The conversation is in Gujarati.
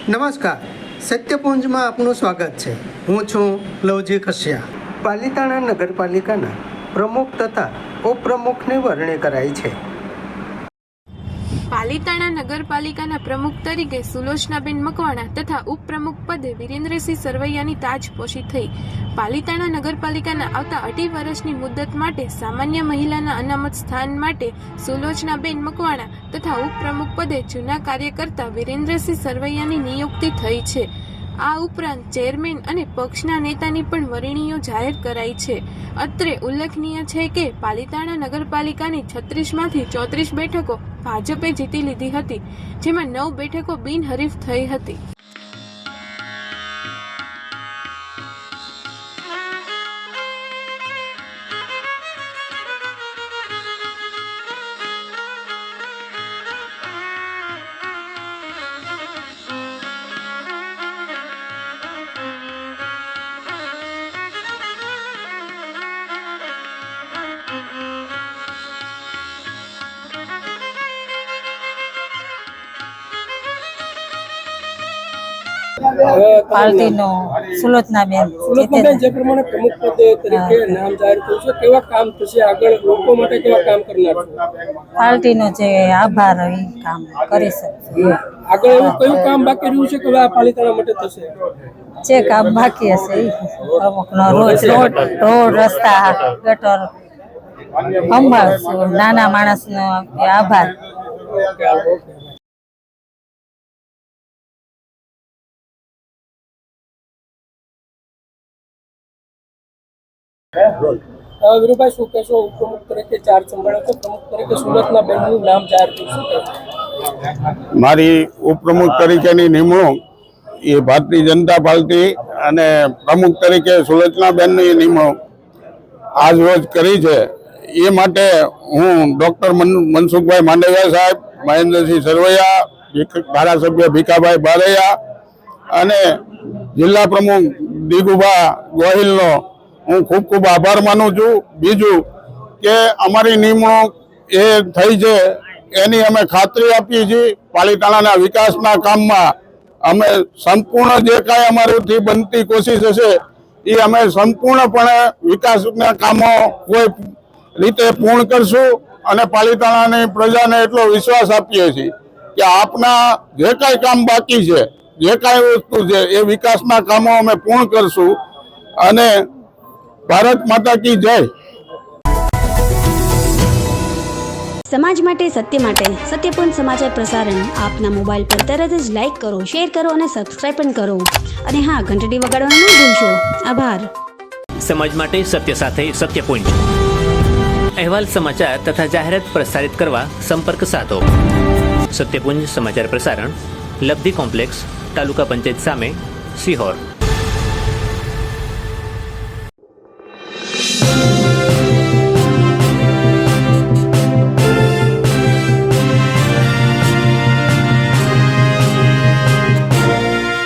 નમસ્કાર, સત્યપુંજમાં આપનું સ્વાગત છે। હું છું લવજી કશ્યા। પાલિતાણા નગરપાલિકાના પ્રમુખ તથા ઉપપ્રમુખની વરણી કરાઈ છે। પાલિતાણા નગરપાલિકાના પ્રમુખ તરીકે સુલોચનાબેન મકવાણા તથા ઉપપ્રમુખ પદે વિરેન્દ્રસિંહ સરવૈયાની તાજપોશી થઈ। પાલિતાણા નગરપાલિકાના આવતા 2.5 વર્ષની મુદ્દત માટે સામાન્ય મહિલાના અનામત સ્થાન માટે સુલોચનાબેન મકવાણા તથા ઉપપ્રમુખ પદે જૂના કાર્યકર્તા વિરેન્દ્રસિંહ સરવૈયાની નિયુક્તિ થઈ છે। આ ઉપરાંત ચેરમેન અને પક્ષના નેતાની પણ વરણીઓ જાહેર કરાઈ છે। અત્રે ઉલ્લેખનીય છે કે પાલિતાણા નગરપાલિકાની 36માંથી 34 બેઠકો ભાજપે જીતી લીધી હતી, જેમાં 9 બેઠકો બિનહરીફ થઈ હતી। પાર્ટીનો સુલોચનાબેન જે પ્રમાણે પ્રમુખ પદે તરીકે નામ જાહેર થયું છે, કેવા કામ થશે આગળ, લોકો માટે કેવા કામ કરનાર છો? પાર્ટીનો જે આભાર એ કામ કરી શકશે। આગળ એવું કયું કામ બાકી રહ્યું છે કે હવે આ પાલિતાણા માટે થશે? જે કામ બાકી હશે એ પ્રમુખનો રોડ રસ્તા ગટર સંભાળશું, નાના માણસનો આભાર। વિરુભાઈ, શું કહેશો? ઉપપ્રમુખ તરીકે ચાર્જ સંભાળ્યો છે, પ્રમુખ તરીકે સુલોચનાબેનનું નામ જાહેર થયું છે। મારી ઉપપ્રમુખ તરીકેની નિમણૂક એ ભારતીય જનતા પાર્ટી અને પ્રમુખ તરીકે સુલોચનાબેનની નિમણૂક આજ રોજ કરી છે। એ માટે હું ડૉક્ટર મનસુખભાઈ માંડવિયા સાહેબ, મહેન્દ્રસિંહ સરવૈયા, ધારાસભ્ય ભીખાભાઈ બારૈયા અને જિલ્લા પ્રમુખ દિગુભા ગોહિલનો હું ખૂબ ખૂબ આભાર માનું છું। બીજું કે અમારી નિમણૂક એ થઈ છે એની અમે ખાતરી આપીએ છીએ। પાલિતાણાના વિકાસના કામમાં અમે સંપૂર્ણ જે કાંઈ અમારાથી બનતી કોશિશ હશે એ અમે સંપૂર્ણપણે વિકાસના કામો કોઈ રીતે પૂર્ણ કરશું અને પાલિતાણાની પ્રજાને એટલો વિશ્વાસ આપીએ છીએ કે આપના જે કાંઈ કામ બાકી છે, જે કાંઈ વસ્તુ છે એ વિકાસના કામો અમે પૂર્ણ કરશું અને ભારત માતા કી જય। સમાજ માટે, સત્ય માટે, સત્યપૂર્ણ સમાચાર પ્રસારણ આપના મોબાઈલ પર તરત જ લાઈક કરો, શેર કરો અને સબસ્ક્રાઇબ પણ કરો અને હા, ઘંટડી વગાડવાનું ન ભૂલશો। આભાર। સમાજ માટે સત્ય સાથે સત્યપૂર્ણ અહેવાલ, સમાચાર તથા જાહેરાત પ્રસારિત કરવા સંપર્ક સાધો। સત્યપુંજ સમાચાર પ્રસારણ, લબ્ધિ કોમ્પ્લેક્સ, તાલુકા પંચાયત સામે, સિહોર।